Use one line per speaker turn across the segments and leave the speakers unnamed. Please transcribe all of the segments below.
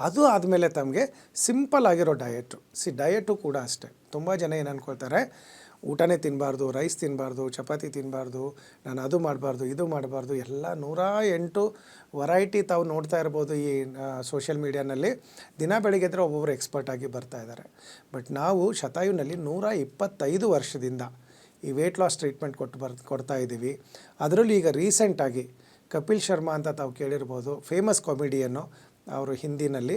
ಅದು ಆದಮೇಲೆ ತಮಗೆ ಸಿಂಪಲ್ ಆಗಿರೋ ಡಯಟು. ಡಯಟು ಕೂಡ ಅಷ್ಟೇ. ತುಂಬ ಜನ ಏನು ಅಂದ್ಕೊಳ್ತಾರೆ, ಊಟನೇ ತಿನ್ನಬಾರ್ದು, ರೈಸ್ ತಿನ್ನಬಾರ್ದು, ಚಪಾತಿ ತಿನ್ನಬಾರ್ದು, ನಾನು ಅದು ಮಾಡಬಾರ್ದು, ಇದು ಮಾಡಬಾರ್ದು, ಎಲ್ಲ 108 ವೆರೈಟಿ ತಾವು ನೋಡ್ತಾ ಇರ್ಬೋದು ಈ ಸೋಷಿಯಲ್ ಮೀಡಿಯಾನಲ್ಲಿ. ದಿನ ಬೆಳಿಗ್ಗೆ ಎದ್ದರೆ ಒಬ್ಬೊಬ್ಬರು ಎಕ್ಸ್ಪರ್ಟ್ ಆಗಿ ಬರ್ತಾ ಇದ್ದಾರೆ. ಬಟ್ ನಾವು ಶತಾಯುನಲ್ಲಿ 125 ವರ್ಷದಿಂದ ಈ ವೆಯ್ಟ್ ಲಾಸ್ ಟ್ರೀಟ್ಮೆಂಟ್ ಕೊಡ್ತಾ ಇದ್ದೀವಿ. ಅದರಲ್ಲೂ ಈಗ ರೀಸೆಂಟಾಗಿ ಕಪಿಲ್ ಶರ್ಮಾ ಅಂತ ತಾವು ಕೇಳಿರ್ಬೋದು, ಫೇಮಸ್ ಕಾಮಿಡಿಯನ್ನು ಅವರು ಹಿಂದಿನಲ್ಲಿ.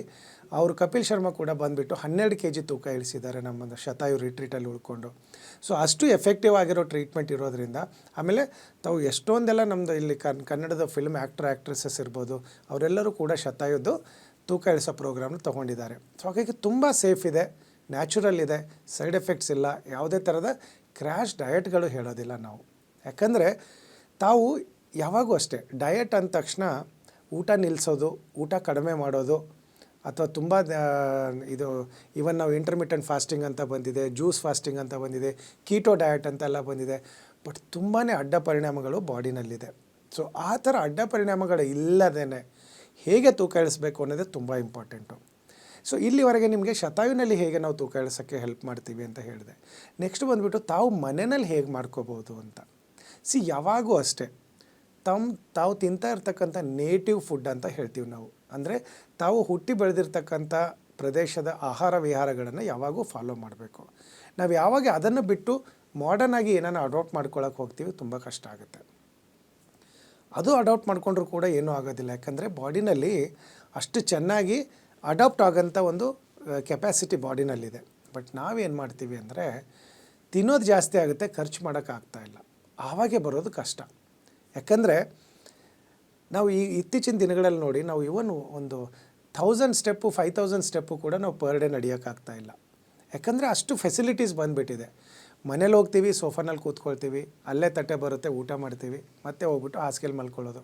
ಅವರು ಕಪಿಲ್ ಶರ್ಮಾ ಕೂಡ ಬಂದುಬಿಟ್ಟು 12 kg ತೂಕ ಇಳಿಸಿದ್ದಾರೆ ನಮ್ಮ ಶತಾಯು ರಿಟ್ರೀಟಲ್ಲಿ ಉಳ್ಕೊಂಡು. ಸೊ ಅಷ್ಟು ಎಫೆಕ್ಟಿವ್ ಆಗಿರೋ ಟ್ರೀಟ್ಮೆಂಟ್ ಇರೋದ್ರಿಂದ. ಆಮೇಲೆ ತಾವು ಎಷ್ಟೊಂದೆಲ್ಲ ನಮ್ಮದು ಇಲ್ಲಿ ಕನ್ನಡದ ಫಿಲ್ಮ್ ಆ್ಯಕ್ಟ್ರೆಸಸ್ ಇರ್ಬೋದು, ಅವರೆಲ್ಲರೂ ಕೂಡ ಶತಾಯುದ್ದು ತೂಕ ಇಳಿಸೋ ಪ್ರೋಗ್ರಾಮ್ನ ತೊಗೊಂಡಿದ್ದಾರೆ. ಸೊ ಹಾಗಾಗಿ ತುಂಬ ಸೇಫ್ ಇದೆ, ನ್ಯಾಚುರಲ್ ಇದೆ, ಸೈಡ್ ಎಫೆಕ್ಟ್ಸ್ ಇಲ್ಲ, ಯಾವುದೇ ಥರದ ಕ್ರ್ಯಾಶ್ ಡಯಟ್ಗಳು ಹೇಳೋದಿಲ್ಲ ನಾವು. ಯಾಕಂದರೆ ತಾವು ಯಾವಾಗೂ ಅಷ್ಟೇ ಡಯಟ್ ಅಂದ ತಕ್ಷಣ ಊಟ ನಿಲ್ಲಿಸೋದು, ಊಟ ಕಡಿಮೆ ಮಾಡೋದು, ಅಥವಾ ತುಂಬ ಇದು ಇವನ್ ನಾವು ಇಂಟರ್ಮಿಟೆಂಟ್ ಫಾಸ್ಟಿಂಗ್ ಅಂತ ಬಂದಿದೆ, ಜ್ಯೂಸ್ ಫಾಸ್ಟಿಂಗ್ ಅಂತ ಬಂದಿದೆ, ಕೀಟೋ ಡಯಟ್ ಅಂತೆಲ್ಲ ಬಂದಿದೆ. ಬಟ್ ತುಂಬಾ ಅಡ್ಡ ಪರಿಣಾಮಗಳು ಬಾಡಿನಲ್ಲಿದೆ. ಸೊ ಆ ಥರ ಅಡ್ಡ ಪರಿಣಾಮಗಳು ಇಲ್ಲದೇ ಹೇಗೆ ತೂಕ ಇಳಿಸ್ಬೇಕು ಅನ್ನೋದೇ ತುಂಬ ಇಂಪಾರ್ಟೆಂಟು. ಸೊ ಇಲ್ಲಿವರೆಗೆ ನಿಮಗೆ ಶತಾಯುನಲ್ಲಿ ಹೇಗೆ ನಾವು ತೂಕ ಇಳಿಸೋಕ್ಕೆ ಹೆಲ್ಪ್ ಮಾಡ್ತೀವಿ ಅಂತ ಹೇಳಿದೆ. ನೆಕ್ಸ್ಟ್ ಬಂದುಬಿಟ್ಟು ತಾವು ಮನೆಯಲ್ಲಿ ಹೇಗೆ ಮಾಡ್ಕೋಬೋದು ಅಂತ. ಯಾವಾಗೂ ಅಷ್ಟೇ ತಾವು ತಿಂತಾ ಇರ್ತಕ್ಕಂಥ ನೇಟಿವ್ ಫುಡ್ ಅಂತ ಹೇಳ್ತೀವಿ ನಾವು. ಅಂದರೆ ತಾವು ಹುಟ್ಟಿ ಬೆಳೆದಿರ್ತಕ್ಕಂಥ ಪ್ರದೇಶದ ಆಹಾರ ವಿಹಾರಗಳನ್ನು ಯಾವಾಗೂ ಫಾಲೋ ಮಾಡಬೇಕು. ನಾವು ಯಾವಾಗ ಅದನ್ನು ಬಿಟ್ಟು ಮಾಡರ್ನ್ ಆಗಿ ಏನಾನ ಅಡಾಪ್ಟ್ ಮಾಡ್ಕೊಳ್ಳೋಕೆ ಹೋಗ್ತೀವಿ, ತುಂಬ ಕಷ್ಟ ಆಗುತ್ತೆ. ಅದು ಅಡಾಪ್ಟ್ ಮಾಡಿಕೊಂಡ್ರೂ ಕೂಡ ಏನೂ ಆಗೋದಿಲ್ಲ. ಯಾಕಂದರೆ ಬಾಡಿನಲ್ಲಿ ಅಷ್ಟು ಚೆನ್ನಾಗಿ ಅಡಾಪ್ಟ್ ಆಗೋಂಥ ಒಂದು ಕೆಪಾಸಿಟಿ ಬಾಡಿನಲ್ಲಿದೆ. ಬಟ್ ನಾವೇನು ಮಾಡ್ತೀವಿ ಅಂದರೆ ತಿನ್ನೋದು ಜಾಸ್ತಿ ಆಗುತ್ತೆ, ಖರ್ಚು ಮಾಡೋಕ್ಕಾಗ್ತಾಯಿಲ್ಲ. ಆವಾಗೇ ಬರೋದು ಕಷ್ಟ. ಯಾಕಂದರೆ ನಾವು ಈ ಇತ್ತೀಚಿನ ದಿನಗಳಲ್ಲಿ ನೋಡಿ, ನಾವು ಇವನ್ ಒಂದು 1000 ಸ್ಟೆಪ್ಪು 5000 ಸ್ಟೆಪ್ಪು ಕೂಡ ನಾವು ಪರ್ ಡೇ ನಡೆಯೋಕ್ಕಾಗ್ತಾಯಿಲ್ಲ. ಯಾಕಂದರೆ ಅಷ್ಟು ಫೆಸಿಲಿಟೀಸ್ ಬಂದುಬಿಟ್ಟಿದೆ. ಮನೇಲಿ ಹೋಗ್ತೀವಿ, ಸೋಫಾನಲ್ಲಿ ಕೂತ್ಕೊಳ್ತೀವಿ, ಅಲ್ಲೇ ತಟ್ಟೆ ಬರುತ್ತೆ, ಊಟ ಮಾಡ್ತೀವಿ, ಮತ್ತೆ ಹೋಗ್ಬಿಟ್ಟು ಹಾಸಿಗೆಯಲ್ಲಿ ಮಲ್ಕೊಳ್ಳೋದು,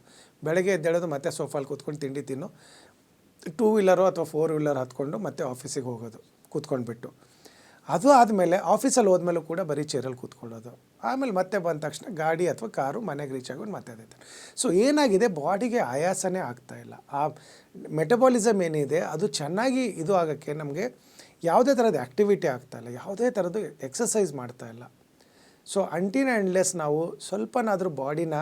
ಬೆಳಗ್ಗೆ ಎದ್ದೇಳೋದು, ಮತ್ತೆ ಸೋಫಾಲ್ಲಿ ಕೂತ್ಕೊಂಡು ತಿಂಡಿ ತಿನ್ನು, 2 ವೀಲರು ಅಥವಾ 4 ವೀಲರ್ ಹತ್ಕೊಂಡು ಮತ್ತೆ ಆಫೀಸಿಗೆ ಹೋಗೋದು ಕೂತ್ಕೊಂಡ್ಬಿಟ್ಟು. ಅದು ಆದಮೇಲೆ ಆಫೀಸಲ್ಲಿ ಹೋದ್ಮೇಲೂ ಕೂಡ ಬರೀ ಚೇರಲ್ಲಿ ಕೂತ್ಕೊಳ್ಳೋದು. ಆಮೇಲೆ ಮತ್ತೆ ಬಂದ ತಕ್ಷಣ ಗಾಡಿ ಅಥವಾ ಕಾರು ಮನೆಗೆ ರೀಚ್ ಆಗೋದು ಮತ್ತೆ ಅದೇ ಥರ. ಸೊ ಏನಾಗಿದೆ, ಬಾಡಿಗೆ ಆಯಾಸನೇ ಆಗ್ತಾಯಿಲ್ಲ. ಆ ಮೆಟಬಾಲಿಸಮ್ ಏನಿದೆ ಅದು ಚೆನ್ನಾಗಿ ಇದು ಆಗೋಕ್ಕೆ ನಮಗೆ ಯಾವುದೇ ಥರದ ಆ್ಯಕ್ಟಿವಿಟಿ ಆಗ್ತಾಯಿಲ್ಲ, ಯಾವುದೇ ಥರದ್ದು ಎಕ್ಸಸೈಸ್ ಮಾಡ್ತಾಯಿಲ್ಲ. ಸೊ ಅಂಟಿಲ್ ಆ್ಯಂಡ್ ಅನ್ಲೆಸ್ ನಾವು ಸ್ವಲ್ಪನಾದರೂ ಬಾಡಿನ